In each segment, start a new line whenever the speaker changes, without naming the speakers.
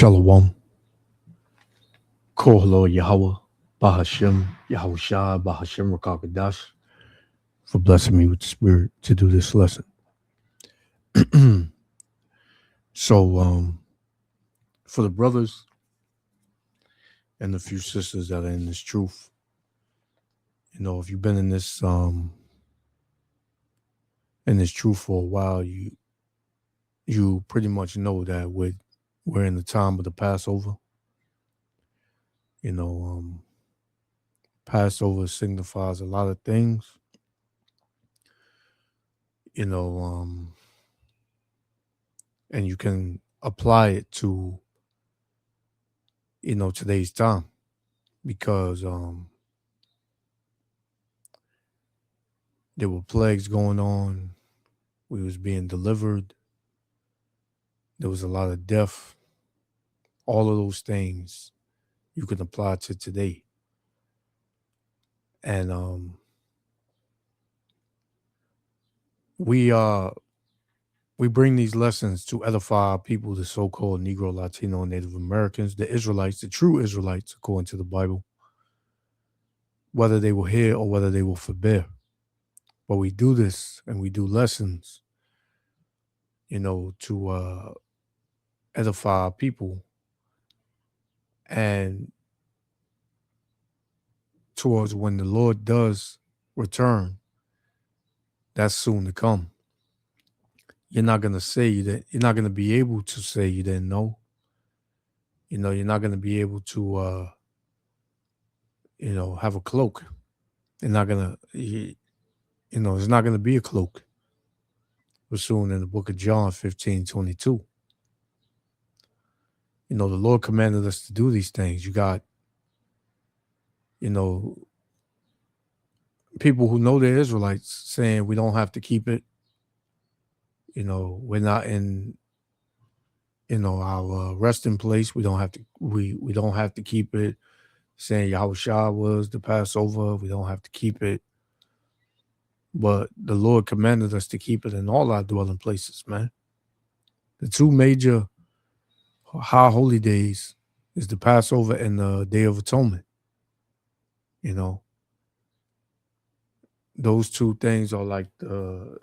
Shalom. Kohlo Yahweh, Bahashem, Yahushua, Bahashem Rakakadash, for blessing me with the spirit to do this lesson. So, for the brothers and the few sisters that are in this truth, if you've been in this truth for a while, you pretty much know that we're in the time of the Passover. Passover signifies a lot of things. And you can apply it to, today's time, because there were plagues going on. We was being delivered. There was a lot of death. All of those things you can apply to today. And we bring these lessons to edify our people, the so-called Negro, Latino, and Native Americans, the Israelites, the true Israelites, according to the Bible, whether they will hear or whether they will forbear. But we do this, and we do lessons, to edify our people, and towards when the Lord does return, that's soon to come. You're not going to say that. You're not going to be able to say you didn't know. You're not going to be able to, have a cloak. You're not going to, it's not going to be a cloak. We're soon in the book of John 15:22. The Lord commanded us to do these things. You got, people who know they're Israelites saying we don't have to keep it. We're not in, our resting place. We don't have to. We don't have to keep it. Saying Yahushua was the Passover. We don't have to keep it. But the Lord commanded us to keep it in all our dwelling places, man. The two major high holy days is the Passover and the Day of Atonement. Those two things are like the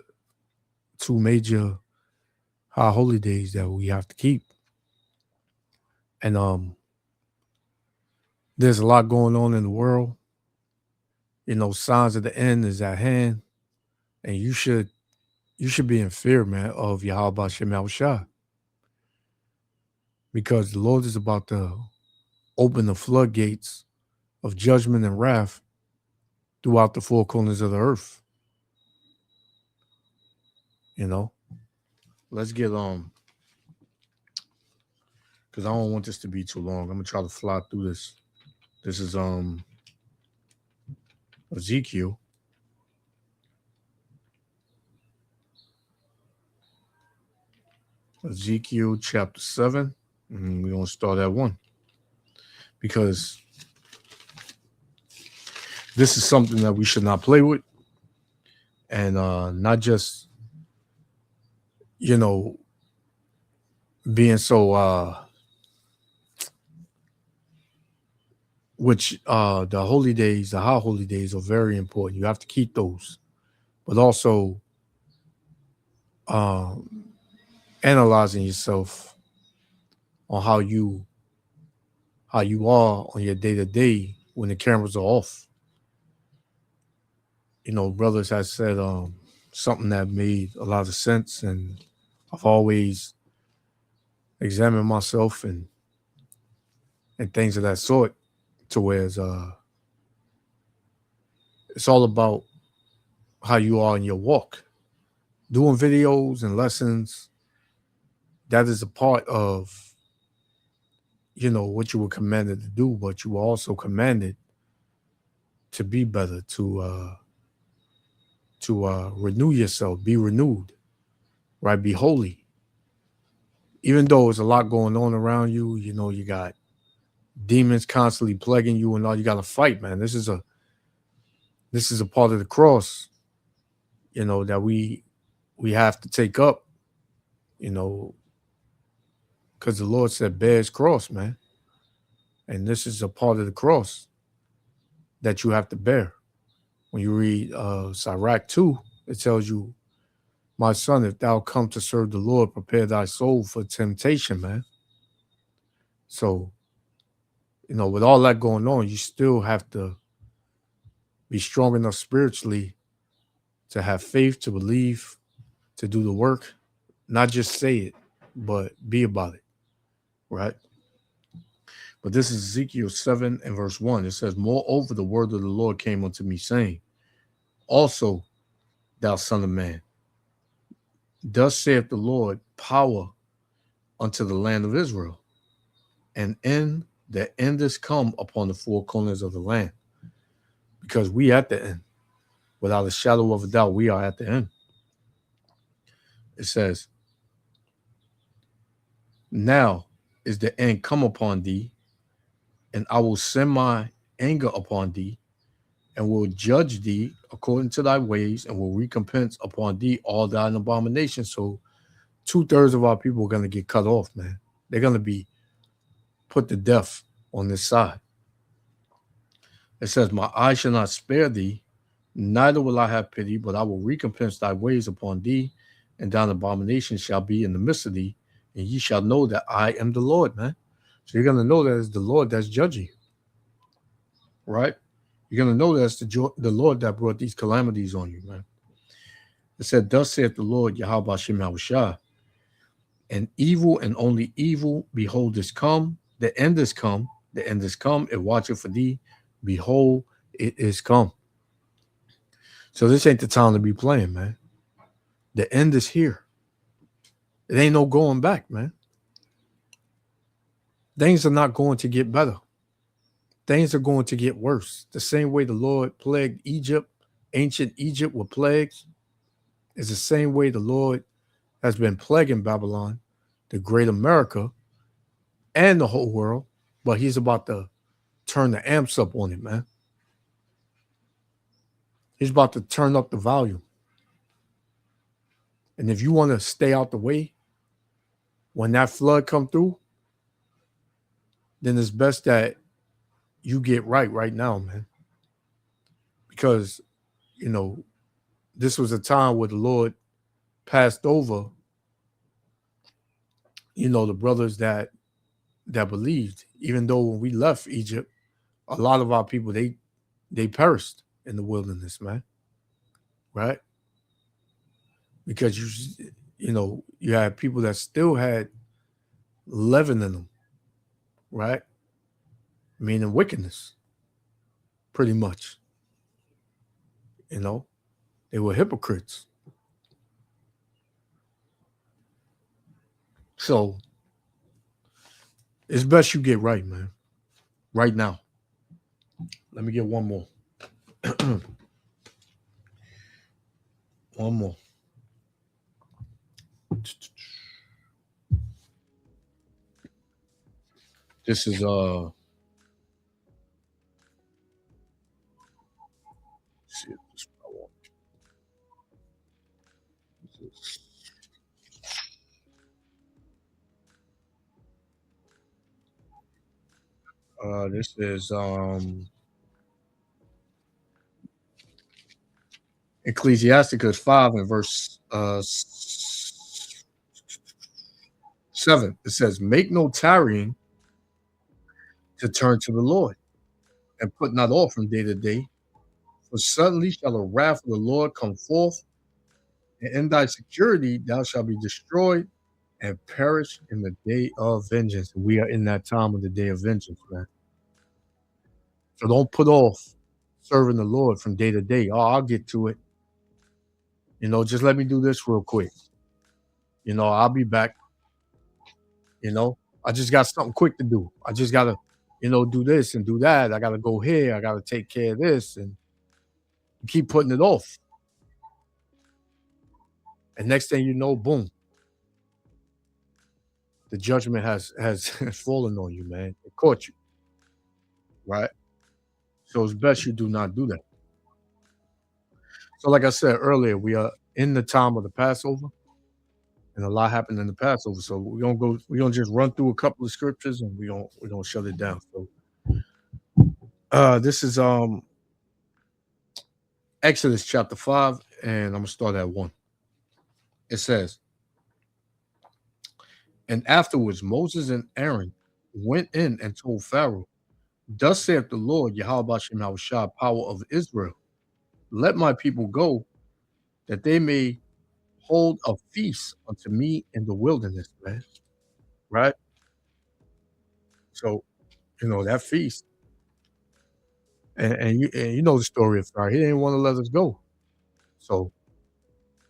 two major high holy days that we have to keep. And there's a lot going on in the world. Signs of the end is at hand. And you should be in fear, man, of Yahweh Shem Yahushua. Because the Lord is about to open the floodgates of judgment and wrath throughout the four corners of the earth. Let's get because I don't want this to be too long. I'm gonna try to fly through this. This is Ezekiel. Ezekiel chapter 7. And we're gonna start at 1. Because this is something that we should not play with. And not just, being so which the holy days, the high holy days are very important. You have to keep those. But also analyzing yourself on how you are on your day-to-day when the cameras are off. Brothers has said something that made a lot of sense, and I've always examined myself and things of that sort, to where it's all about how you are in your walk. Doing videos and lessons, that is a part of, what you were commanded to do, but you were also commanded to be better, to renew yourself, be renewed, right? Be holy. Even though there's a lot going on around you, you got demons constantly plaguing you and all, you got to fight, man. This is a part of the cross, that we have to take up, because the Lord said, bear his cross, man. And this is a part of the cross that you have to bear. When you read Sirach 2, it tells you, my son, if thou come to serve the Lord, prepare thy soul for temptation, man. So, with all that going on, you still have to be strong enough spiritually to have faith, to believe, to do the work, not just say it, but be about it, right? But this is Ezekiel 7 and verse 1. It says, moreover, the word of the Lord came unto me, saying, also, thou son of man, thus saith the Lord, power unto the land of Israel, and the end is come upon the four corners of the land. Because we at the end. Without a shadow of a doubt, we are at the end. It says, now is the end come upon thee, and I will send my anger upon thee, and will judge thee according to thy ways, and will recompense upon thee all thine abominations. So 2/3 of our people are going to get cut off, man. They're going to be put to death on this side. It says, my eye shall not spare thee, neither will I have pity, but I will recompense thy ways upon thee, and thine abomination shall be in the midst of thee, and ye shall know that I am the Lord, man. So you're going to know that it's the Lord that's judging you, right? You're going to know that's the Lord that brought these calamities on you, man. It said, thus saith the Lord, Yahweh Shem Yahushua, and evil and only evil, behold, is come. The end is come. The end is come. It watcheth for thee. Behold, it is come. So this ain't the time to be playing, man. The end is here. It ain't no going back, man. Things are not going to get better. Things are going to get worse. The same way the Lord plagued Egypt, ancient Egypt with plagues, is the same way the Lord has been plaguing Babylon, the great America, and the whole world. But he's about to turn the amps up on it, man. He's about to turn up the volume. And if you want to stay out the way, when that flood come through, then it's best that you get right now, man. Because, this was a time where the Lord passed over, the brothers that believed. Even though when we left Egypt, a lot of our people, they perished in the wilderness, man. Right? Because you had people that still had leaven in them, right? Meaning wickedness, pretty much. They were hypocrites. So it's best you get right, man. Right now. Let me get one more. One more. This is see if this one I want. This is Ecclesiasticus 5 and verse 7. It says, make no tarrying to turn to the Lord, and put not off from day to day, for suddenly shall the wrath of the Lord come forth, and in thy security thou shalt be destroyed and perish in the day of vengeance. We are in that time of the day of vengeance, man. So don't put off serving the Lord from day to day. Oh, I'll get to it. Just let me do this real quick. I'll be back. I just got something quick to do. I just got to, do this and do that. I got to go here. I got to take care of this, and keep putting it off. And next thing you know, boom, the judgment has fallen on you, man. It caught you, right? So it's best you do not do that. So like I said earlier, we are in the time of the Passover. and a lot happened in the Passover. So we're gonna just run through a couple of scriptures and we're gonna shut it down. So this is Exodus chapter 5, and I'm gonna start at 1. It says, and afterwards Moses and Aaron went in and told Pharaoh, thus saith the Lord Yahweh Shem Yahushua, power of Israel, let my people go, that they may hold a feast unto me in the wilderness, man. Right? So, that feast, and you know the story of Pharaoh. He didn't want to let us go. So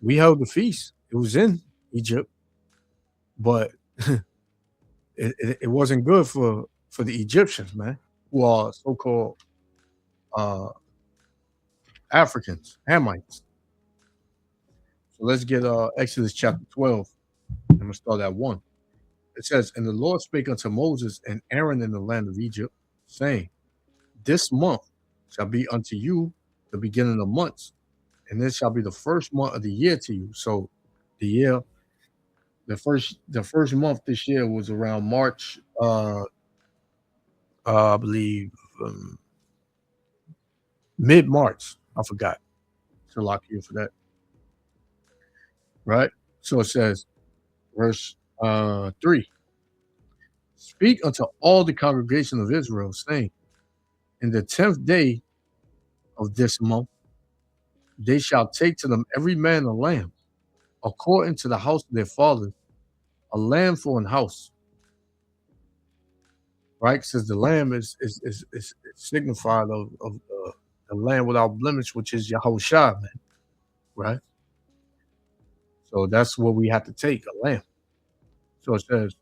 we held the feast. It was in Egypt, but it wasn't good for the Egyptians, man, who are so-called uh Africans, Hamites. So let's get Exodus chapter 12. I'm gonna start at 1. It says, and the Lord spake unto Moses and Aaron in the land of Egypt, saying, this month shall be unto you the beginning of months, and this shall be the first month of the year to you. So the year, the first month this year was around March, I believe, mid-March. I forgot. So lock you for that. Right? So it says, verse 3. Speak unto all the congregation of Israel, saying, in the 10th day of this month, they shall take to them every man a lamb, according to the house of their fathers, a lamb for an house. Right? Says the lamb is signified of the lamb without blemish, which is Yahushua, man. Right? So that's what we have to take, a lamb. So it says,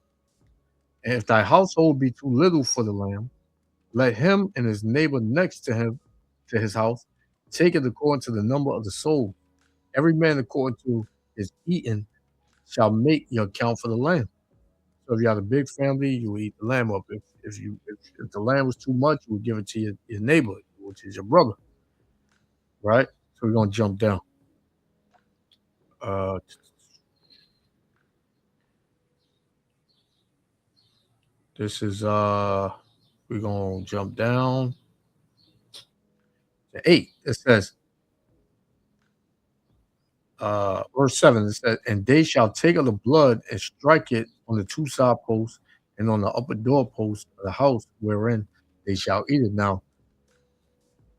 and if thy household be too little for the lamb, let him and his neighbor next to him, to his house, take it according to the number of the soul. Every man according to his eating shall make your account for the lamb. So if you have a big family, you eat the lamb up. If the lamb was too much, you would give it to your neighbor, which is your brother. Right? So we're gonna jump down. Uh this is we're gonna jump down to 8. It says verse 7, it says, and they shall take of the blood and strike it on the two side posts and on the upper door post of the house wherein they shall eat it. Now,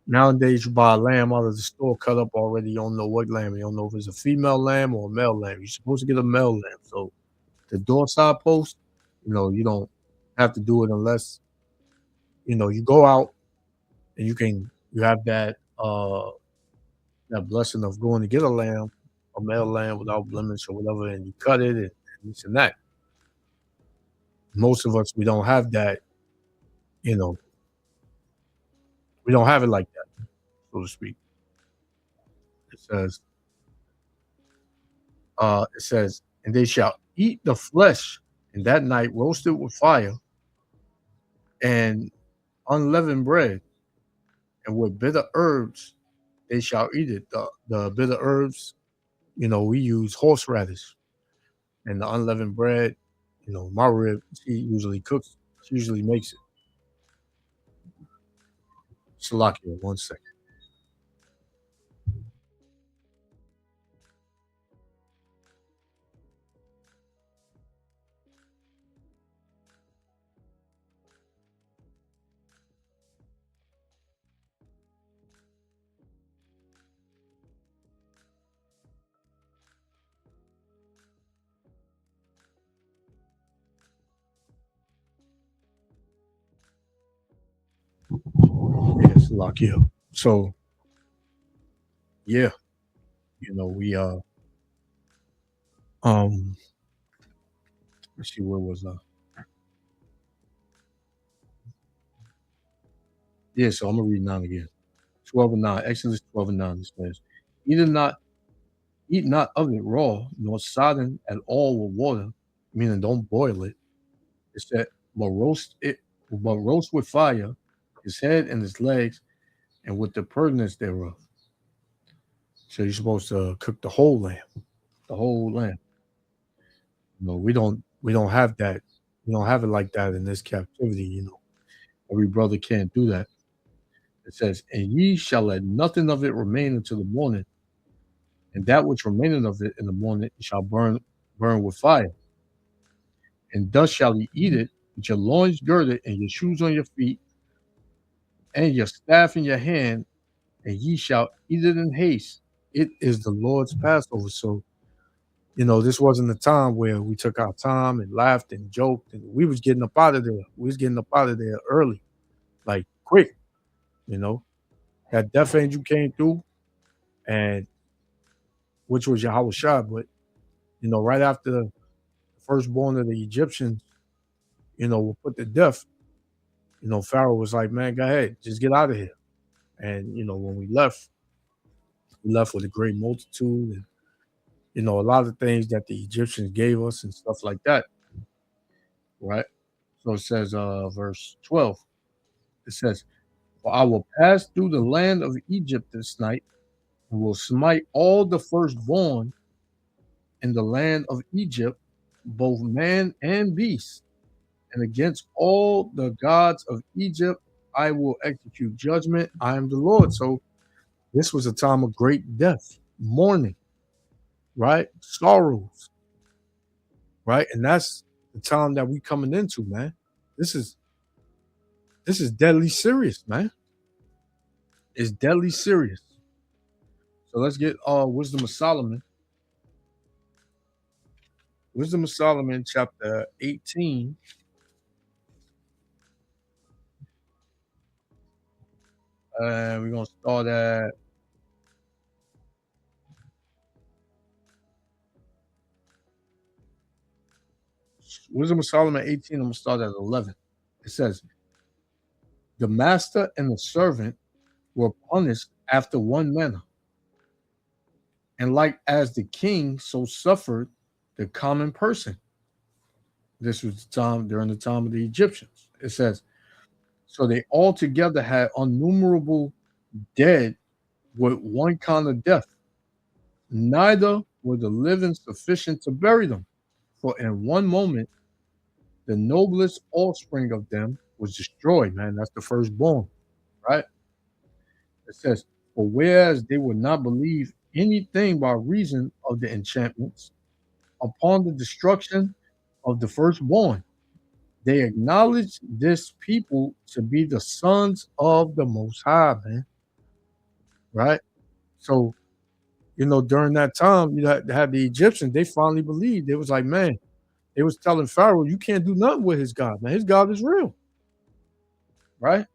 nowadays you buy a lamb out of the store cut up already. You don't know what lamb. You don't know if it's a female lamb or a male lamb. You're supposed to get a male lamb. So the door side post, you don't have to do it unless you go out and you have that blessing of going to get a lamb, a male lamb without blemish or whatever, and you cut it and this and that. Most of us, we don't have that, you know, we don't have it like that, so to speak. It says, and they shall eat the flesh, and that night roasted with fire and unleavened bread, and with bitter herbs they shall eat it. The bitter herbs, we use horseradish, and the unleavened bread, my rib, she usually cooks, she usually makes it. Salakia, 1 second. Yeah, Salakia. So yeah, we um let's see, where was I? Yeah, so I'm gonna read 9 again. 12 and 9, Exodus 12 and 9, it says, Eat it not, eat not of it raw, nor sodden at all with water, meaning don't boil it. It said, but roast with fire, his head and his legs, and with the purtenance thereof. So you're supposed to cook the whole lamb, the whole lamb. We don't have that. We don't have it like that in this captivity. Every brother can't do that. It says, "And ye shall let nothing of it remain until the morning, and that which remaineth of it in the morning shall burn with fire. And thus shall ye eat it, with your loins girded, and your shoes on your feet, and your staff in your hand, and ye shall eat it in haste. It is the Lord's Passover." So, this wasn't the time where we took our time and laughed and joked, and we was getting up out of there. We was getting up out of there early, like quick, you know. That death angel came through, and which was Yahweh Shah, but right after the firstborn of the Egyptians, were put to death, Pharaoh was like, "Man, go ahead, just get out of here." And when we left with a great multitude, and a lot of things that the Egyptians gave us and stuff like that, right? So it says, verse 12, it says, "For I will pass through the land of Egypt this night, and will smite all the firstborn in the land of Egypt, both man and beast. And against all the gods of Egypt, I will execute judgment. I am the Lord." So this was a time of great death, mourning, right? Sorrows, right? And that's the time that we coming into, man. This is this is deadly serious, man. It's deadly serious. So let's get Wisdom of Solomon. Wisdom of Solomon, chapter 18. We're gonna start at Wisdom of Solomon 18. I'm gonna start at 11. It says, "The master and the servant were punished after one manner, and like as the king, so suffered the common person." This was the time during the time of the Egyptians. It says, "So they all together had innumerable dead with one kind of death. Neither were the living sufficient to bury them. For in one moment, the noblest offspring of them was destroyed." Man, that's the firstborn, right? It says, "For whereas they would not believe anything by reason of the enchantments upon the destruction of the firstborn, they acknowledged this people to be the sons of the Most High," man, right? So, during that time, you had the Egyptians, they finally believed. It was like, man, they was telling Pharaoh, "You can't do nothing with his God, man. His God is real," right?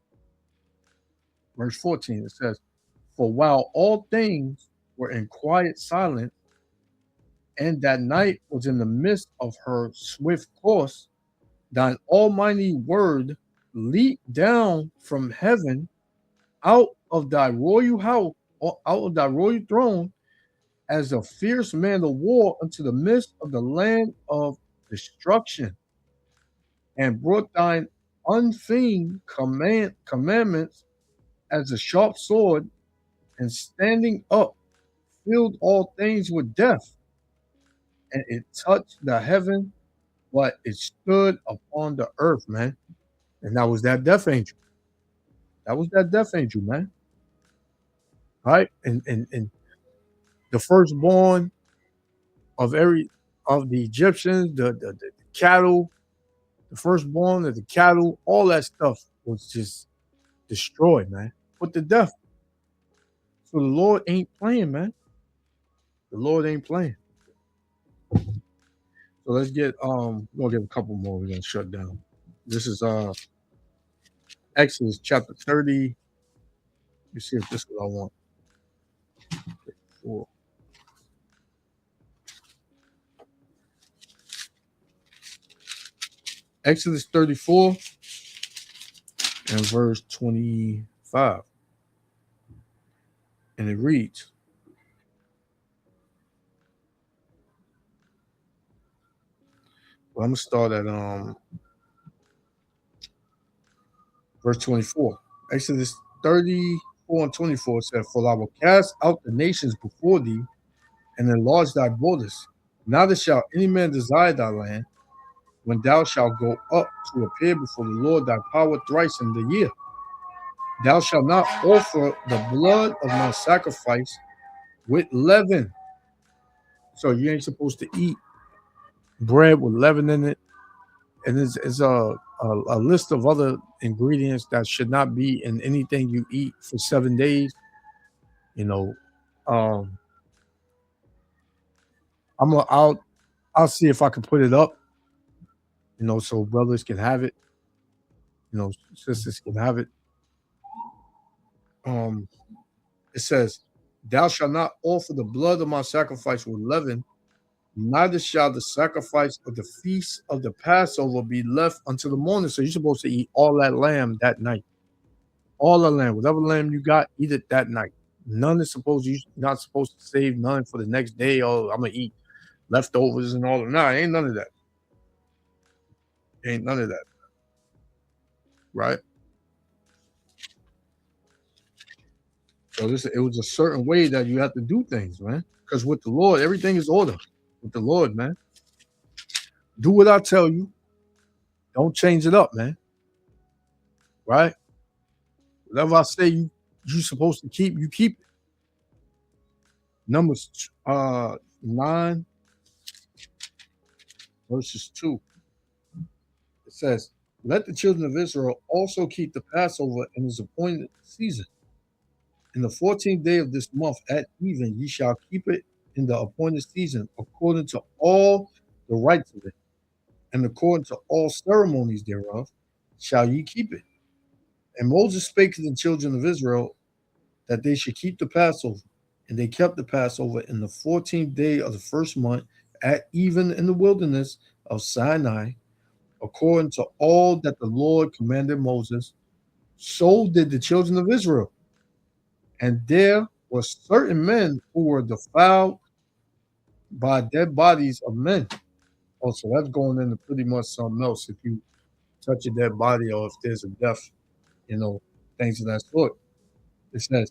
Verse 14, it says, "For while all things were in quiet silence, and that night was in the midst of her swift course, thine almighty word leaped down from heaven out of thy royal house, or out of thy royal throne, as a fierce man of war unto the midst of the land of destruction, and brought thine unfeigned commandments as a sharp sword, and standing up filled all things with death, and it touched the heaven, but it stood upon the earth," man. And that was that death angel. That was that death angel, man. Right? And the firstborn of every of the Egyptians, the cattle, the firstborn of the cattle, all that stuff was just destroyed, man. Put to death. So the Lord ain't playing, man. The Lord ain't playing. So let's get we'll get a couple more. We're gonna shut down. This is Exodus chapter 30. Let me see if this is what I want. Cool. Exodus 34 and verse 25. And it reads, well, I'm gonna start at verse 24. Exodus 34 and 24 said, "For I will cast out the nations before thee and enlarge thy borders. Neither shall any man desire thy land when thou shalt go up to appear before the Lord thy power thrice in the year. Thou shalt not offer the blood of my sacrifice with leaven. So you ain't supposed to eat bread with leaven in it. And it's a list of other ingredients that should not be in anything you eat for 7 days. You know, um, I'll see if I can put it up. So brothers can have it. Sisters can have it. Um, it says, "Thou shalt not offer the blood of my sacrifice with leaven, neither shall the sacrifice of the feast of the Passover be left until the morning." So you're supposed to eat all that lamb that night. All the lamb, whatever lamb you got, eat it that night. None is supposed you're not supposed to save none for the next day. Oh, I'm gonna eat leftovers and all of that. Nah, ain't none of that. Ain't none of that, right? So it was a certain way that you have to do things, man. Because with the Lord, everything is order. With the Lord, man. Do what I tell you. Don't change it up, man. Right? Whatever I say you supposed to keep, you keep it. Numbers 9 verses 2. It says, "Let the children of Israel also keep the Passover in its appointed season. In the 14th day of this month at even, ye shall keep it in the appointed season, according to all the rites of it, and according to all ceremonies thereof, shall ye keep it." And Moses spake to the children of Israel that they should keep the Passover. And they kept the Passover in the 14th day of the first month at even in the wilderness of Sinai, according to all that the Lord commanded Moses. So did the children of Israel. And there were certain men who were defiled by dead bodies of men. Oh, so that's going into pretty much something else. If you touch a dead body or if there's a death, things of that sort. It says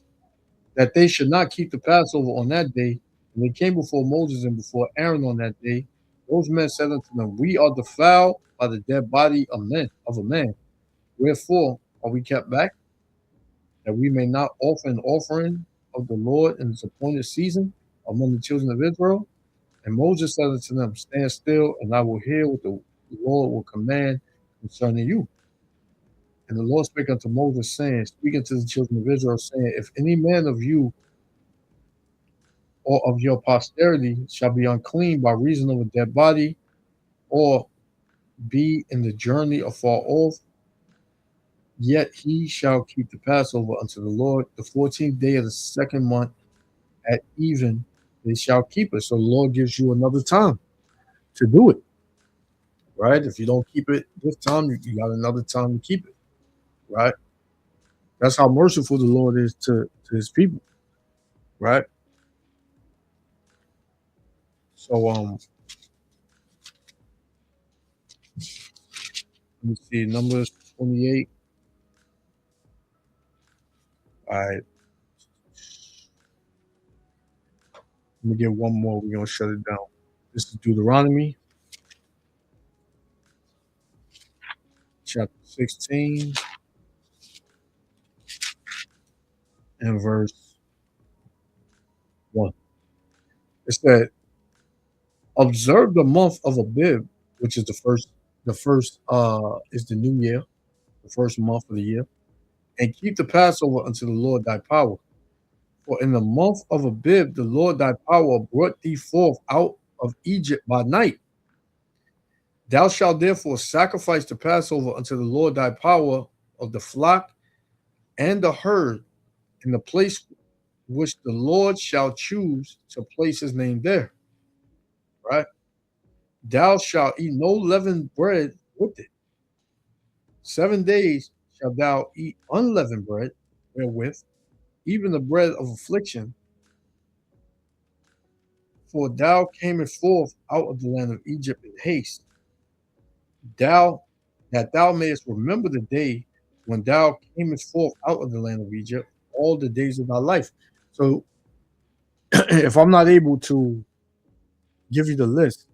that they should not keep the Passover on that day. And they came before Moses and before Aaron on that day. Those men said unto them, "We are defiled by the dead body of a man. Wherefore are we kept back, that we may not offer an offering of the Lord in its appointed season among the children of Israel?" And Moses said unto them, "Stand still, and I will hear what the Lord will command concerning you." And the Lord spake unto Moses, saying, speaking to the children of Israel, saying, "If any man of you or of your posterity shall be unclean by reason of a dead body, or be in the journey afar off, yet he shall keep the Passover unto the Lord the 14th day of the second month at even, they shall keep it." So the Lord gives you another time to do it, right? If you don't keep it this time, you got another time to keep it, right? That's how merciful the Lord is to his people, right? So let me see, Numbers 28. All right. Let me get one more. We're gonna shut it down. This is Deuteronomy chapter 16 and verse 1. It said, "Observe the month of Abib," which is the first is the new year, the first month of the year, "and keep the Passover unto the Lord thy power. For in the month of Abib the Lord thy power brought thee forth out of Egypt by night. Thou shalt therefore sacrifice the Passover unto the Lord thy power of the flock and the herd in the place which the Lord shall choose to place his name there." Right? "Thou shalt eat no leavened bread with it. 7 days shalt thou eat unleavened bread therewith, even the bread of affliction, for thou camest forth out of the land of Egypt in haste. Thou that thou mayest remember the day when thou camest forth out of the land of Egypt all the days of thy life." So if I'm not able to give you the list.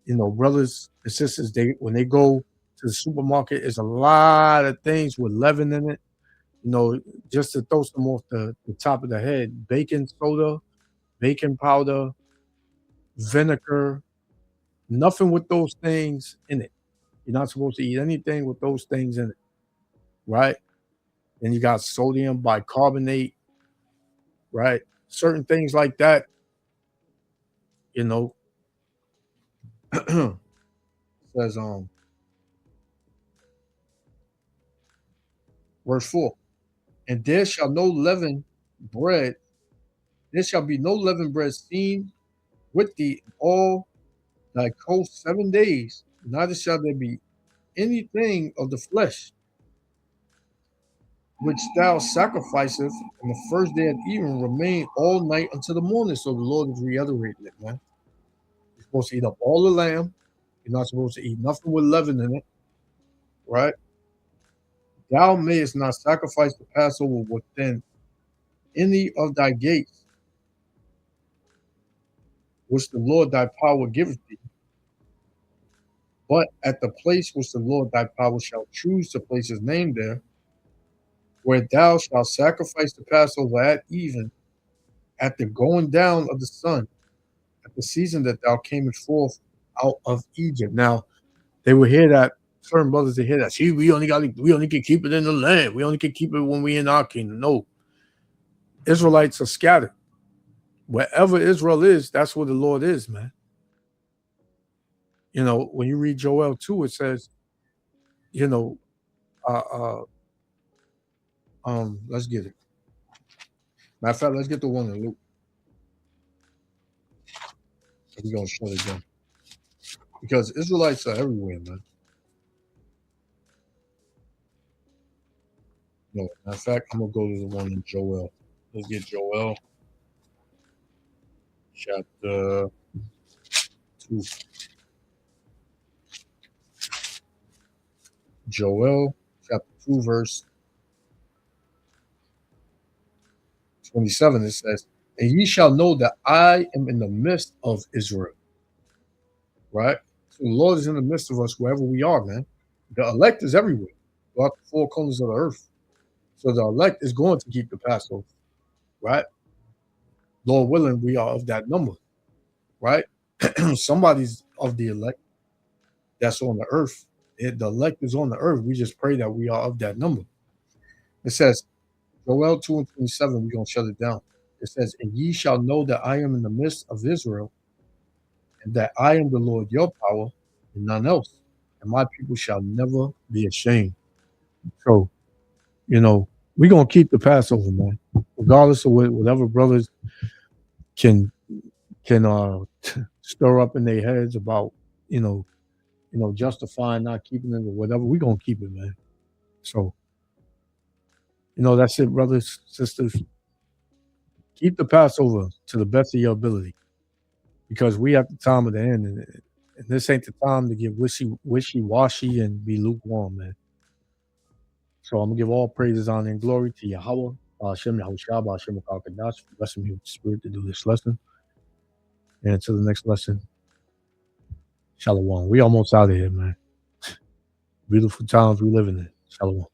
You know, brothers and sisters, they when they go to the supermarket, there's a lot of things with leaven in it. You know, just to throw some off the top of the head, baking soda, baking powder, vinegar, nothing with those things in it. You're not supposed to eat anything with those things in it, right? Then you got sodium bicarbonate, right? Certain things like that, you know, says verse 4. And there shall no leaven bread, there shall be no leavened bread seen with thee in all thy coast 7 days, neither shall there be anything of the flesh which thou sacrificest on the first day of even remain all night until the morning. So the Lord is reiterating it, man. You're supposed to eat up all the lamb. You're not supposed to eat nothing with leaven in it, right? Thou mayest not sacrifice the Passover within any of thy gates, which the Lord thy power giveth thee, but at the place which the Lord thy power shall choose to place his name there, where thou shalt sacrifice the Passover at even, at the going down of the sun, at the season that thou camest forth out of Egypt. Now, they would hear that, certain brothers, they hear that. See, we only can keep it in the land. We only can keep it when we in our kingdom. No. Israelites are scattered. Wherever Israel is, that's where the Lord is, man. You know, when you read Joel 2, it says, you know, uh, let's get it. Matter of fact, let's get the one in Luke. We're gonna shut it down. Because Israelites are everywhere, man. No, matter of fact, I'm gonna go to the one in Joel. Let's get Joel chapter 2. Joel chapter 2, verse 27. It says, and ye shall know that I am in the midst of Israel. Right? So the Lord is in the midst of us wherever we are, man. The elect is everywhere, throughout the four corners of the earth. So the elect is going to keep the Passover, right? Lord willing, we are of that number, right? Somebody's of the elect that's on the earth. The elect is on the earth. We just pray that we are of that number. It says, Joel 2 and 27, we're going to shut it down. It says, and ye shall know that I am in the midst of Israel, and that I am the Lord your power, and none else. And my people shall never be ashamed. So, you know, we're going to keep the Passover, man. Regardless of whatever brothers can stir up in their heads about, justifying not keeping it or whatever, we're going to keep it, man. So, that's it, brothers, sisters. Keep the Passover to the best of your ability, because we at the time of the end, and this ain't the time to get wishy-washy and be lukewarm, man. So I'm gonna give all praises, honor, and glory to Yahweh, Hashem Yahushua, Hashem Kadash, for blessing me with the spirit to do this lesson. And until the next lesson, Shalom. We almost out of here, man. Beautiful times we living in. Shalom.